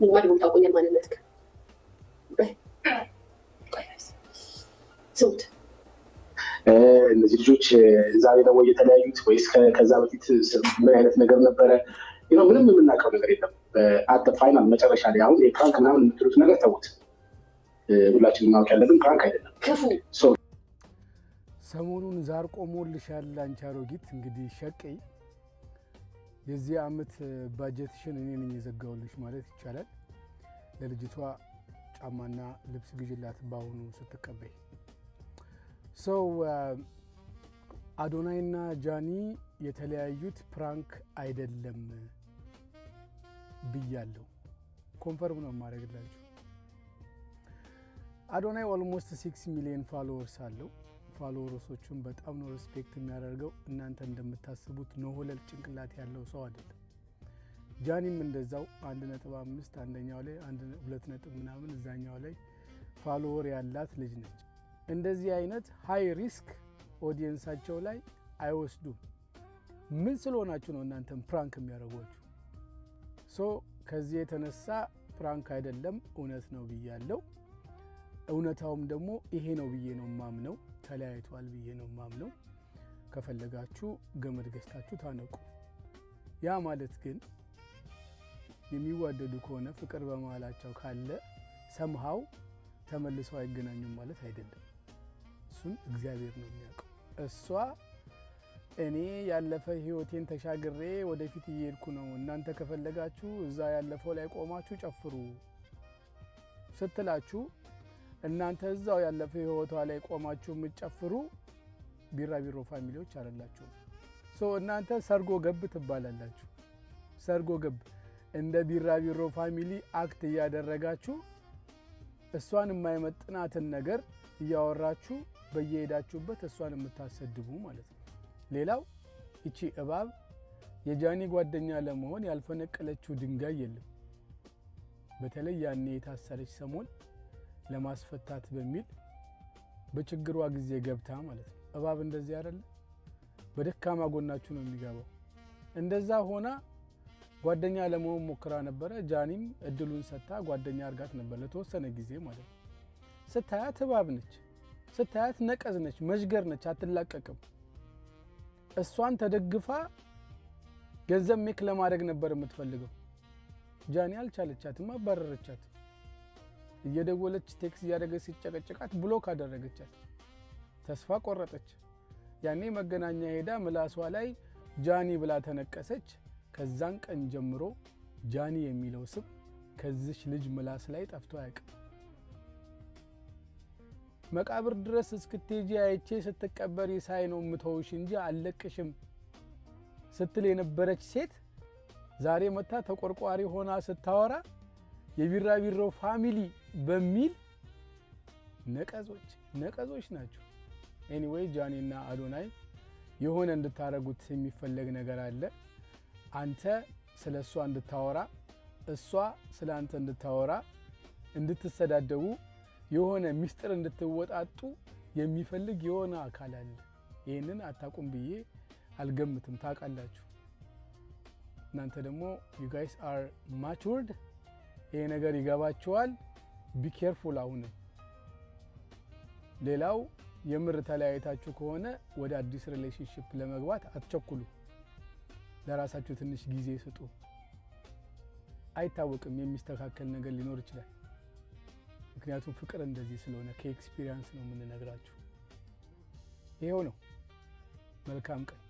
ማን ነው ታውቆኛል ማንነት ሶት እነዚህ ልጆች ዛሬ ነው የተለያዩት ወይስ ከዛ በፊት ምን አይነት ነገር ነበረ? ምንም የምናውቀው ነገር የለም። አት ፋይናል መጨረሻ ላይ አሁን የፕራንክ ምናምን የምትሉት ነገር ተውት። ሁላችንም ማወቅ ያለብን ፕራንክ አይደለም። ሰሞኑን ዛር ቆሞልሻል አንቺ አሮጊት። እንግዲህ ሸቀይ የዚህ አመት ባጀትሽን እኔ ነኝ የዘጋውልሽ ማለት ይቻላል። ለልጅቷ ጫማና ልብስ ግዥላት ባሁኑ ስትቀበይ። አዶናይና ጃኒ የተለያዩት ፕራንክ አይደለም ብያለሁ። ኮንፈርም ነው ማድረግላችሁ። አዶናይ ኦልሞስት 6 ሚሊዮን ፎሎወርስ አለው። ፎሎወርሶቹን በጣም ነው ሪስፔክት የሚያደርገው። እናንተ እንደምታስቡት ኖሆለል ጭንቅላት ያለው ሰው አይደለም። ጃኒም እንደዛው 1.5 አንደኛው ላይ 2 ምናምን እዛኛው ላይ ፎሎወር ያላት ልጅ ነች። እንደዚህ አይነት ሃይ ሪስክ ኦዲየንሳቸው ላይ አይወስዱም። ምን ስለሆናችሁ ነው እናንተም ፕራንክ የሚያደርጓችሁ? ከዚህ የተነሳ ፕራንክ አይደለም እውነት ነው ብያለሁ። እውነታውም ደግሞ ይሄ ነው ብዬ ነው ማምነው። ተለያይቷል ብዬ ነው ማምነው። ከፈለጋችሁ ገመድ ገዝታችሁ ታነቁ። ያ ማለት ግን የሚዋደዱ ከሆነ ፍቅር በመሃላቸው ካለ ሰምሃው ተመልሰው አይገናኙም ማለት አይደለም። እሱን እግዚአብሔር ነው የሚያውቀው። እሷ እኔ ያለፈ ህይወቴን ተሻግሬ ወደፊት እየሄድኩ ነው፣ እናንተ ከፈለጋችሁ እዛ ያለፈው ላይ ቆማችሁ ጨፍሩ ስትላችሁ እናንተ እዛው ያለፈ ህይወቷ ላይ ቆማችሁ የምትጨፍሩ ቢራቢሮ ፋሚሊዎች አይደላችሁ። እናንተ ሰርጎ ገብ ትባላላችሁ። ሰርጎ ገብ እንደ ቢራቢሮ ፋሚሊ አክት እያደረጋችሁ እሷን የማይመጥናትን ነገር እያወራችሁ በየሄዳችሁበት እሷን የምታሰድቡ ማለት ነው። ሌላው እቺ እባብ የጃኒ ጓደኛ ለመሆን ያልፈነቀለችው ድንጋይ የለም። በተለይ ያኔ የታሰረች ሰሞን ለማስፈታት በሚል በችግሯ ጊዜ ገብታ ማለት ነው። እባብ እንደዚህ አይደለ? በደካማ ጎናችሁ ነው የሚገባው። እንደዛ ሆና ጓደኛ ለመሆን ሞክራ ነበረ። ጃኒም እድሉን ሰጣ ጓደኛ አርጋት ነበር ለተወሰነ ጊዜ ማለት ነው። ስታያት እባብ ነች፣ ስታያት ነቀዝ ነች፣ መዥገር ነች፣ አትላቀቅም። እሷን ተደግፋ ገንዘብ ሜክ ለማድረግ ነበር የምትፈልገው። ጃኒ አልቻለቻትም፣ አባረረቻት። እየደወለች ቴክስ እያደረገች ሲጨቀጨቃት ብሎክ አደረገቻት። ተስፋ ቆረጠች። ያኔ መገናኛ ሄዳ ምላሷ ላይ ጃኒ ብላ ተነቀሰች። ከዛን ቀን ጀምሮ ጃኒ የሚለው ስም ከዚች ልጅ ምላስ ላይ ጠፍቶ አያውቅም። መቃብር ድረስ እስክትሄጂ አይቼ ስትቀበሪ ሳይ ነው ምተውሽ እንጂ አለቅሽም ስትል የነበረች ሴት ዛሬ መታ ተቆርቋሪ ሆና ስታወራ የቢራቢሮ ፋሚሊ በሚል ነቀዞች ናቸው። ኤኒዌይ ጃኒና አዶናይ የሆነ እንድታረጉት የሚፈለግ ነገር አለ። አንተ ስለሷ እንድታወራ፣ እሷ ስላንተ እንድታወራ፣ እንድትሰዳደቡ፣ የሆነ ሚስጥር እንድትወጣጡ የሚፈልግ የሆነ አካል አለ። ይሄንን አታቁም ብዬ አልገምትም። ታውቃላችሁ። እናንተ ደግሞ you guys are matured። ይሄ ነገር ይገባችኋል። ቢ ኬርፉል። አሁን ሌላው የምር ተለያይታችሁ ከሆነ ወደ አዲስ ሪሌሽንሺፕ ለመግባት አትቸኩሉ። ለራሳችሁ ትንሽ ጊዜ ስጡ። አይታወቅም፣ የሚስተካከል ነገር ሊኖር ይችላል። ምክንያቱም ፍቅር እንደዚህ ስለሆነ ከኤክስፒሪየንስ ነው የምንነግራችሁ። ይሄው ነው። መልካም ቀን።